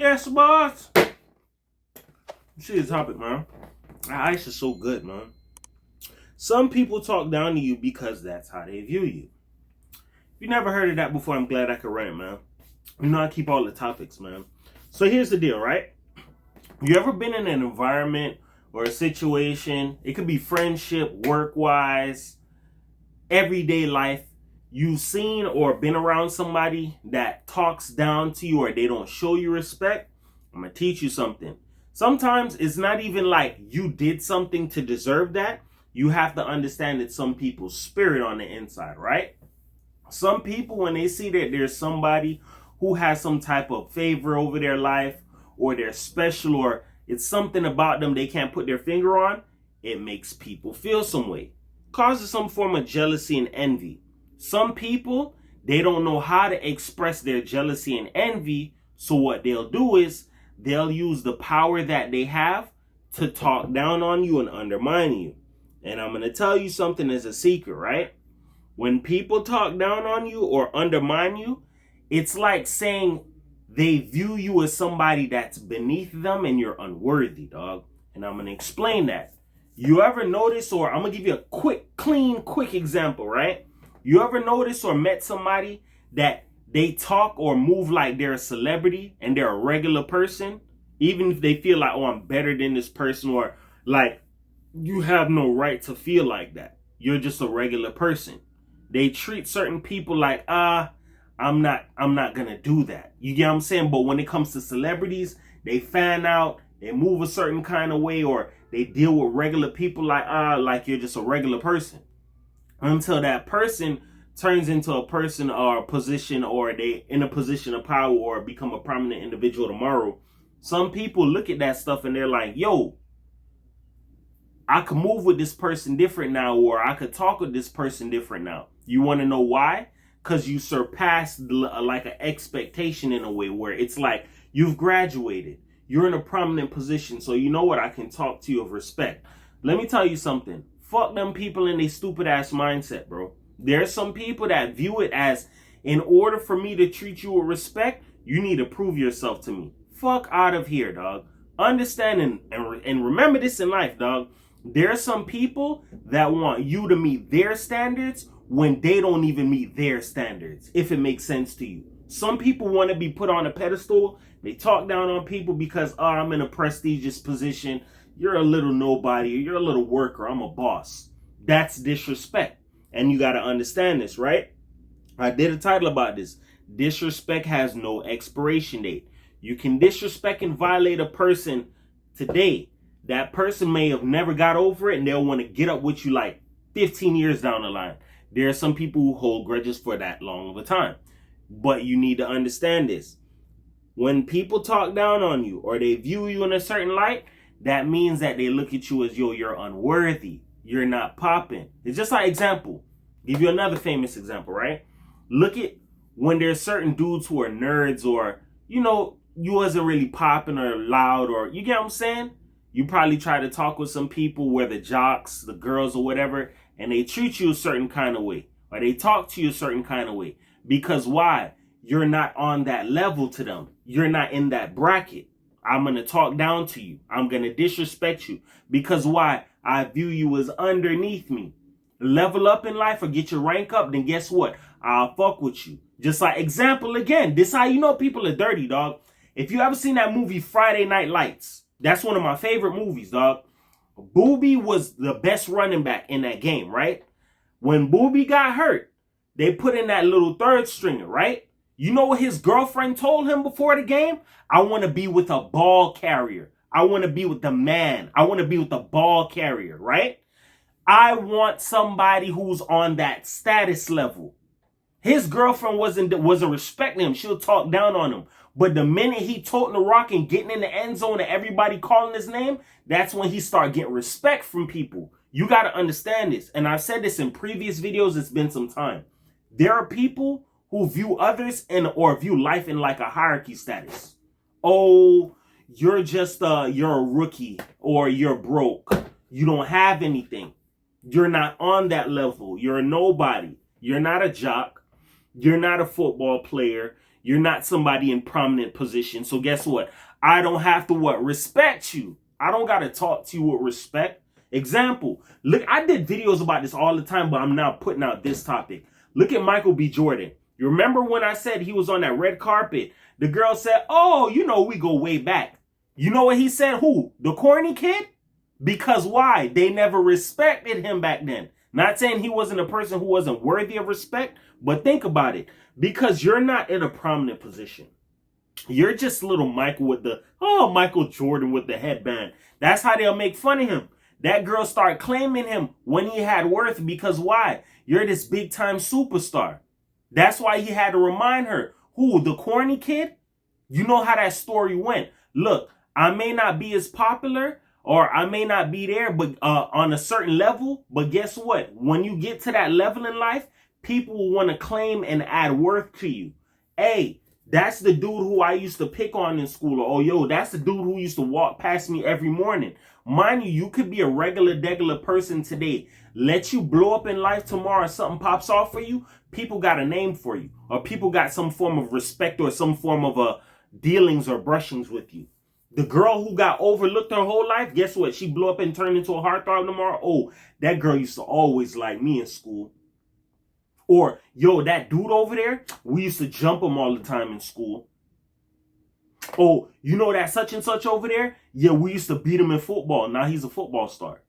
Yes, boss. See the topic, man. That ice is so good, man. Some people talk down to you because that's how they view you. If you never heard of that before, I'm glad I could rant, man. You know I keep all the topics, man. So here's the deal, right? You ever been in an environment or a situation, it could be friendship, work-wise, everyday life, you've seen or been around somebody that talks down to you or they don't show you respect? I'm going to teach you something. Sometimes it's not even like you did something to deserve that. You have to understand it's some people's spirit on the inside, right? Some people, when they see that there's somebody who has some type of favor over their life, or they're special, or it's something about them they can't put their finger on, it makes people feel some way. Causes some form of jealousy and envy. Some people, they don't know how to express their jealousy and envy, so what they'll do is they'll use the power that they have to talk down on you and undermine you. And I'm going to tell you something as a secret, right? When people talk down on you or undermine you, it's like saying they view you as somebody that's beneath them and you're unworthy, dog. And I'm going to explain that. You ever notice, or I'm going to give you a quick example, right? You ever notice or met somebody that they talk or move like they're a celebrity and they're a regular person? Even if they feel like, oh, I'm better than this person, or like, you have no right to feel like that. You're just a regular person. They treat certain people like, I'm not gonna do that. You get what I'm saying? But when it comes to celebrities, they fan out, they move a certain kind of way, or they deal with regular people like you're just a regular person. Until that person turns into a person or a position, or they in a position of power or become a prominent individual tomorrow. Some people look at that stuff and they're like, yo, I could move with this person different now, or I could talk with this person different now. You want to know why? Because you surpassed like an expectation in a way where it's like you've graduated. You're in a prominent position. So you know what? I can talk to you of respect. Let me tell you something. Fuck them people in their stupid ass mindset, bro. There's some people that view it as, in order for me to treat you with respect, you need to prove yourself to me. Fuck out of here, dog. Understand and remember this in life, dog. There are some people that want you to meet their standards when they don't even meet their standards, if it makes sense to you. Some people want to be put on a pedestal. They talk down on people because, oh, I'm in a prestigious position. You're a little nobody. You're a little worker. I'm a boss. That's disrespect. And you got to understand this, right? I did a title about this. Disrespect has no expiration date. You can disrespect and violate a person today. That person may have never got over it, and they'll want to get up with you like 15 years down the line. There are some people who hold grudges for that long of a time. But you need to understand this. When people talk down on you or they view you in a certain light, that means that they look at you as, yo, you're unworthy. You're not popping. It's just like example. Give you another famous example, right? Look at when there's certain dudes who are nerds, or, you know, you wasn't really popping or loud, or, you get what I'm saying? You probably try to talk with some people where the jocks, the girls or whatever, and they treat you a certain kind of way, or they talk to you a certain kind of way. Because why? You're not on that level to them. You're not in that bracket. I'm going to talk down to you. I'm going to disrespect you. Because why? I view you as underneath me. Level up in life or get your rank up, then guess what? I'll fuck with you. Just like example again. This how you know people are dirty, dog. If you ever seen that movie Friday Night Lights, that's one of my favorite movies, dog. Booby was the best running back in that game, right? When Booby got hurt, they put in that little third stringer, right? You know what his girlfriend told him before the game? I want to be with a ball carrier. I want to be with the man. I want to be with the ball carrier, right? I want somebody who's on that status level. His girlfriend wasn't respecting him. She'll talk down on him. But the minute he toting the rock and getting in the end zone and everybody calling his name, that's when he started getting respect from people. You got to understand this. And I've said this in previous videos. It's been some time. There are people who view others or view life in like a hierarchy status. Oh, you're just you're a rookie, or you're broke. You don't have anything. You're not on that level. You're a nobody. You're not a jock. You're not a football player. You're not somebody in prominent position. So guess what? I don't have to what? Respect you. I don't got to talk to you with respect. Example, look, I did videos about this all the time, but I'm now putting out this topic. Look at Michael B. Jordan. You remember when I said he was on that red carpet? The girl said, oh, you know, we go way back. You know what he said? Who? The corny kid? Because why? They never respected him back then. Not saying he wasn't a person who wasn't worthy of respect, but think about it. Because you're not in a prominent position. You're just little Michael with the, Michael Jordan with the headband. That's how they'll make fun of him. That girl start claiming him when he had worth because why? You're this big time superstar. That's why he had to remind her. Who? The corny kid? You know how that story went. Look, I may not be as popular or I may not be there but on a certain level. But guess what? When you get to that level in life, people will want to claim and add worth to you. Hey, that's the dude who I used to pick on in school. Or, oh, yo, that's the dude who used to walk past me every morning. Mind you, you could be a regular person today. Let you blow up in life tomorrow and something pops off for you. People got a name for you. Or people got some form of respect or some form of dealings or brushings with you. The girl who got overlooked her whole life, guess what? She blew up and turned into a heartthrob tomorrow. Oh, that girl used to always like me in school. Or, yo, that dude over there, we used to jump him all the time in school. Oh, you know that such and such over there? Yeah, we used to beat him in football. Now he's a football star.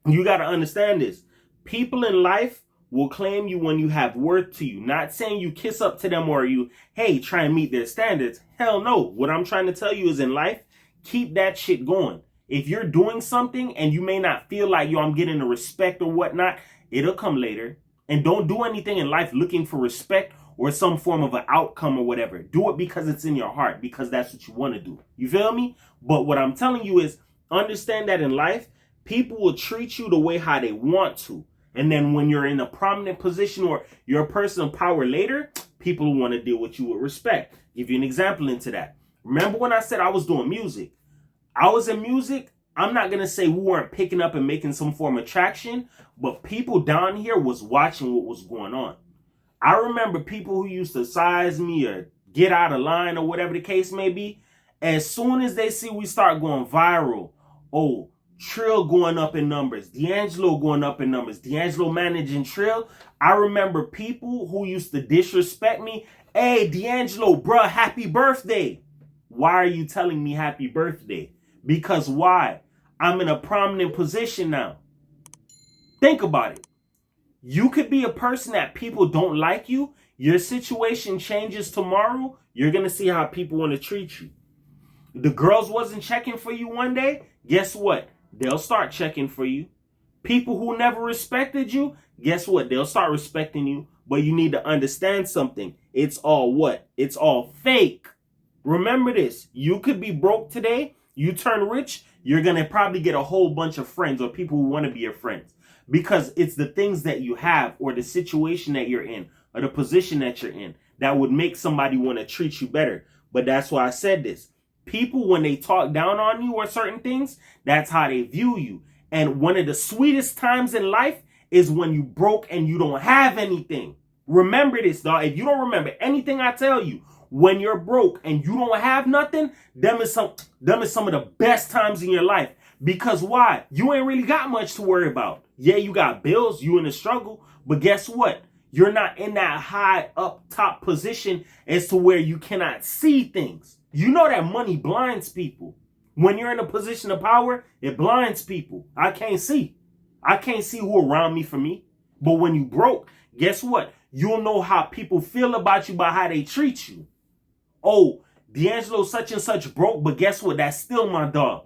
You got to understand this. People in life will claim you when you have worth to you. Not saying you kiss up to them or you, hey, try and meet their standards. Hell no. What I'm trying to tell you is in life, keep that shit going. If you're doing something and you may not feel like, yo, I'm getting the respect or whatnot, it'll come later. And don't do anything in life looking for respect or some form of an outcome or whatever. Do it because it's in your heart, because that's what you want to do. You feel me? But what I'm telling you is understand that in life, people will treat you the way how they want to. And then when you're in a prominent position or you're a person of power later, people want to deal with you with respect. Give you an example into that. Remember when I said I was doing music? I was in music. I'm not going to say we weren't picking up and making some form of traction, but people down here was watching what was going on. I remember people who used to size me or get out of line or whatever the case may be. As soon as they see we start going viral, oh, Trill going up in numbers, D'Angelo going up in numbers, D'Angelo managing Trill. I remember people who used to disrespect me. Hey, D'Angelo, bruh, happy birthday. Why are you telling me happy birthday? Because why? I'm in a prominent position now. Think about it. You could be a person that people don't like you. Your situation changes tomorrow. You're going to see how people want to treat you. The girls wasn't checking for you one day. Guess what? They'll start checking for you. People who never respected you, guess what? They'll start respecting you. But you need to understand something. It's all what? It's all fake. Remember this. You could be broke today. You turn rich. You're going to probably get a whole bunch of friends or people who want to be your friends. Because it's the things that you have or the situation that you're in or the position that you're in that would make somebody want to treat you better. But that's why I said this. People, when they talk down on you or certain things, that's how they view you. And one of the sweetest times in life is when you broke and you don't have anything. Remember this, dog. If you don't remember anything I tell you, when you're broke and you don't have nothing, them is some of the best times in your life. Because why? You ain't really got much to worry about. Yeah, you got bills, you in a struggle, but guess what? You're not in that high up top position as to where you cannot see things. You know that money blinds people. When you're in a position of power, it blinds people. I can't see. I can't see who around me for me. But when you broke, guess what? You'll know how people feel about you by how they treat you. Oh, D'Angelo such and such broke, but guess what? That's still my dog.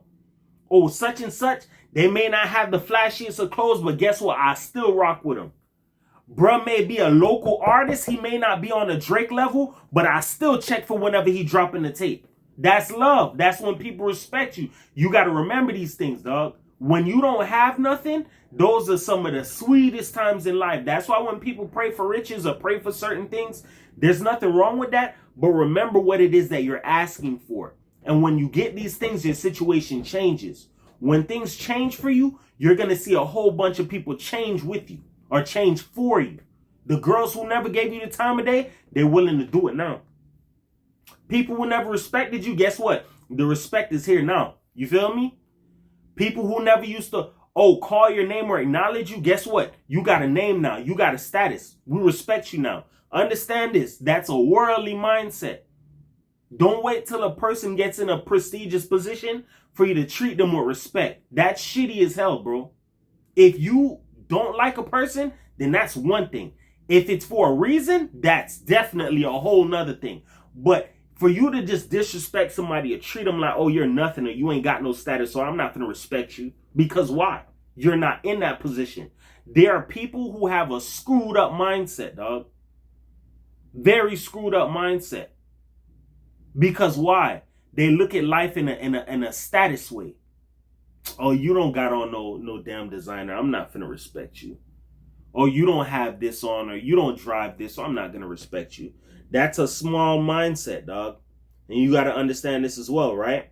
Oh, such and such, they may not have the flashiest of clothes, but guess what? I still rock with them. Bruh may be a local artist. He may not be on a Drake level, but I still check for whenever he dropping the tape. That's love. That's when people respect you. You got to remember these things, dog. When you don't have nothing, those are some of the sweetest times in life. That's why when people pray for riches or pray for certain things, there's nothing wrong with that. But remember what it is that you're asking for. And when you get these things, your situation changes. When things change for you, you're going to see a whole bunch of people change with you or change for you. The girls who never gave you the time of day, they're willing to do it now. People who never respected you, guess what? The respect is here now. You feel me? People who never used to, call your name or acknowledge you, guess what? You got a name now. You got a status. We respect you now. Understand this. That's a worldly mindset. Don't wait till a person gets in a prestigious position for you to treat them with respect. That's shitty as hell, bro. If you don't like a person, then that's one thing. If it's for a reason, that's definitely a whole nother thing. But for you to just disrespect somebody or treat them like, oh, you're nothing or you ain't got no status, so I'm not going to respect you. Because why? You're not in that position. There are people who have a screwed up mindset, dog. Very screwed up mindset. Because why? They look at life in a status way. Oh, you don't got on no damn designer. I'm not finna respect you. Or you don't have this on, or you don't drive this, so I'm not gonna respect you. That's a small mindset, dog. And you gotta understand this as well, right?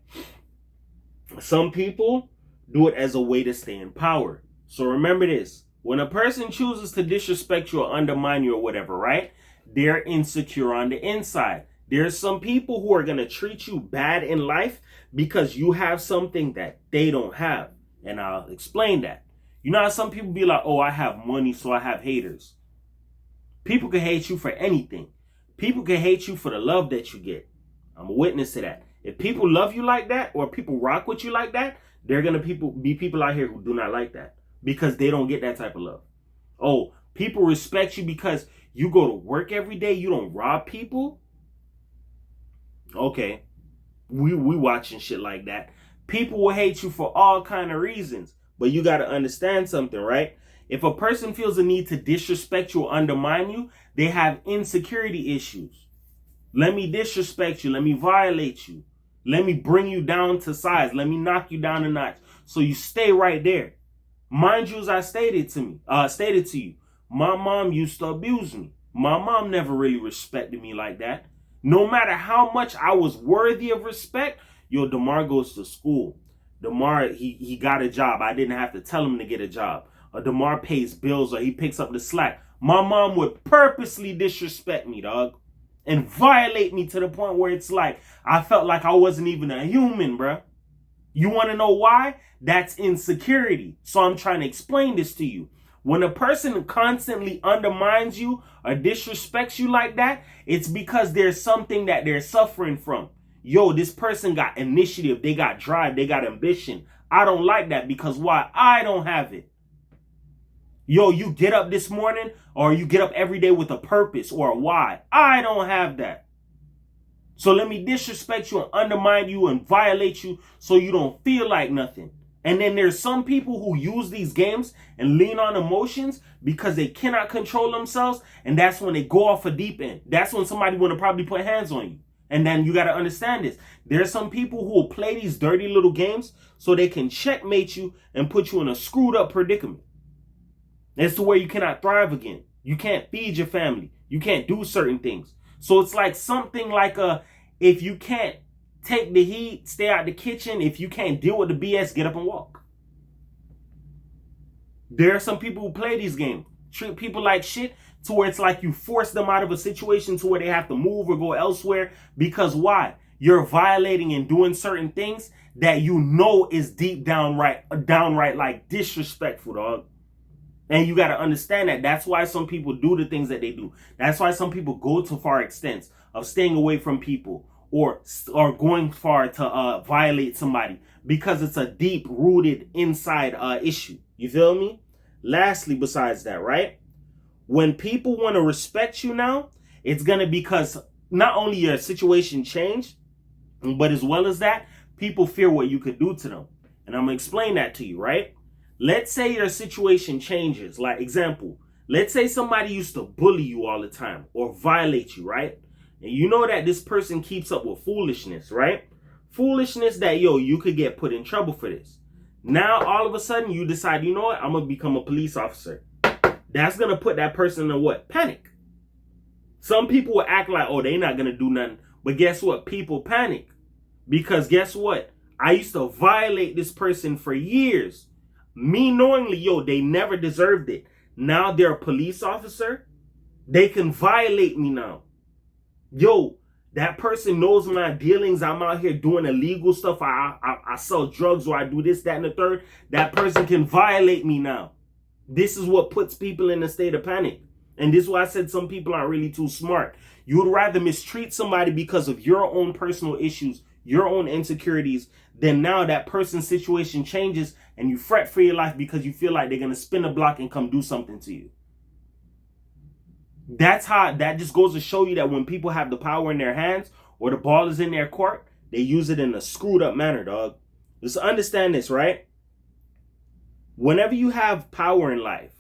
Some people do it as a way to stay in power. So remember this. When a person chooses to disrespect you or undermine you or whatever, right? They're insecure on the inside. There's some people who are going to treat you bad in life because you have something that they don't have. And I'll explain that. You know how some people be like, oh, I have money, so I have haters. People can hate you for anything. People can hate you for the love that you get. I'm a witness to that. If people love you like that, or people rock with you like that, there are going to be people out here who do not like that because they don't get that type of love. Oh, people respect you because you go to work every day. You don't rob people. Okay, we watching shit like that. People will hate you for all kind of reasons, but you got to understand something, right? If a person feels the need to disrespect you or undermine you, they have insecurity issues. Let me disrespect you. Let me violate you. Let me bring you down to size. Let me knock you down a notch. So you stay right there. Mind you, as I stated to you, my mom used to abuse me. My mom never really respected me like that. No matter how much I was worthy of respect, DeMar goes to school. DeMar, he got a job. I didn't have to tell him to get a job. Or DeMar pays bills or he picks up the slack. My mom would purposely disrespect me, dog. And violate me to the point where it's like, I felt like I wasn't even a human, bruh. You want to know why? That's insecurity. So I'm trying to explain this to you. When a person constantly undermines you or disrespects you like that, it's because there's something that they're suffering from. Yo, this person got initiative, they got drive, they got ambition. I don't like that because why? I don't have it. Yo, you get up this morning or you get up every day with a purpose or a why. I don't have that. So let me disrespect you and undermine you and violate you so you don't feel like nothing. And then there's some people who use these games and lean on emotions because they cannot control themselves. And that's when they go off a deep end. That's when somebody want to probably put hands on you. And then you got to understand this. There's some people who will play these dirty little games so they can checkmate you and put you in a screwed up predicament. That's to where you cannot thrive again. You can't feed your family. You can't do certain things. So it's like something like if you can't take the heat, stay out the kitchen. If you can't deal with the BS, get up and walk. There are some people who play these games, treat people like shit to where it's like you force them out of a situation to where they have to move or go elsewhere. Because why? You're violating and doing certain things that you know is deep downright like disrespectful, dog. And you got to understand that. That's why some people do the things that they do. That's why some people go to far extents of staying away from people or going far to violate somebody because it's a deep rooted inside issue. You feel me? Lastly, besides that, right? When people want to respect you now, it's going to because not only your situation changed, but as well as that, people fear what you could do to them. And I'm going to explain that to you, right? Let's say your situation changes. Like, example, let's say somebody used to bully you all the time or violate you, right? And you know that this person keeps up with foolishness, right? Foolishness that, you could get put in trouble for this. Now, all of a sudden, you decide, you know what? I'm going to become a police officer. That's going to put that person in what? Panic. Some people will act like, they're not going to do nothing. But guess what? People panic. Because guess what? I used to violate this person for years. Me knowingly, they never deserved it. Now they're a police officer. They can violate me now. That person knows my dealings. I'm out here doing illegal stuff. I sell drugs, or I do this, that, and the third. That person can violate me now. This is what puts people in a state of panic. And this is why I said some people aren't really too smart. You would rather mistreat somebody because of your own personal issues, your own insecurities, then now that person's situation changes and you fret for your life because you feel like they're going to spin a block and come do something to you. That just goes to show you that when people have the power in their hands or the ball is in their court, they use it in a screwed up manner, dog. Just understand this, right? Whenever you have power in life,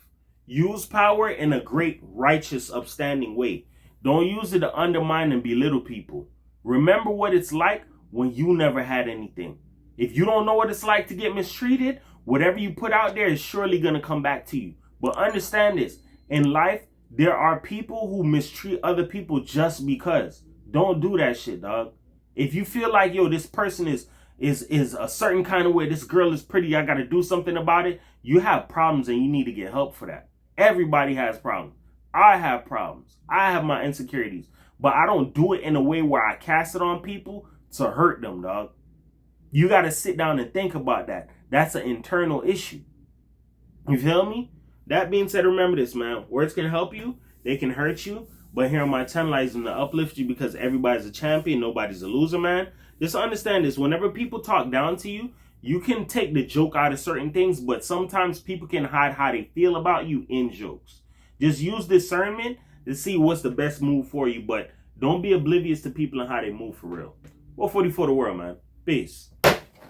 use power in a great, righteous, upstanding way. Don't use it to undermine and belittle people. Remember what it's like when you never had anything. If you don't know what it's like to get mistreated, whatever you put out there is surely going to come back to you. But understand this. In life, there are people who mistreat other people just because. Don't do that shit, dog. If you feel like, yo, this person is a certain kind of way, this girl is pretty, I got to do something about it, you have problems and you need to get help for that. Everybody has problems. I have problems. I have my insecurities. But I don't do it in a way where I cast it on people to hurt them, dog. You got to sit down and think about that. That's an internal issue. You feel me? That being said, remember this, man. Words can help you. They can hurt you. But here on my channel, I'm going to uplift you because everybody's a champion. Nobody's a loser, man. Just understand this. Whenever people talk down to you, you can take the joke out of certain things, but sometimes people can hide how they feel about you in jokes. Just use discernment to see what's the best move for you, but don't be oblivious to people and how they move for real. 144 the world, man. Peace.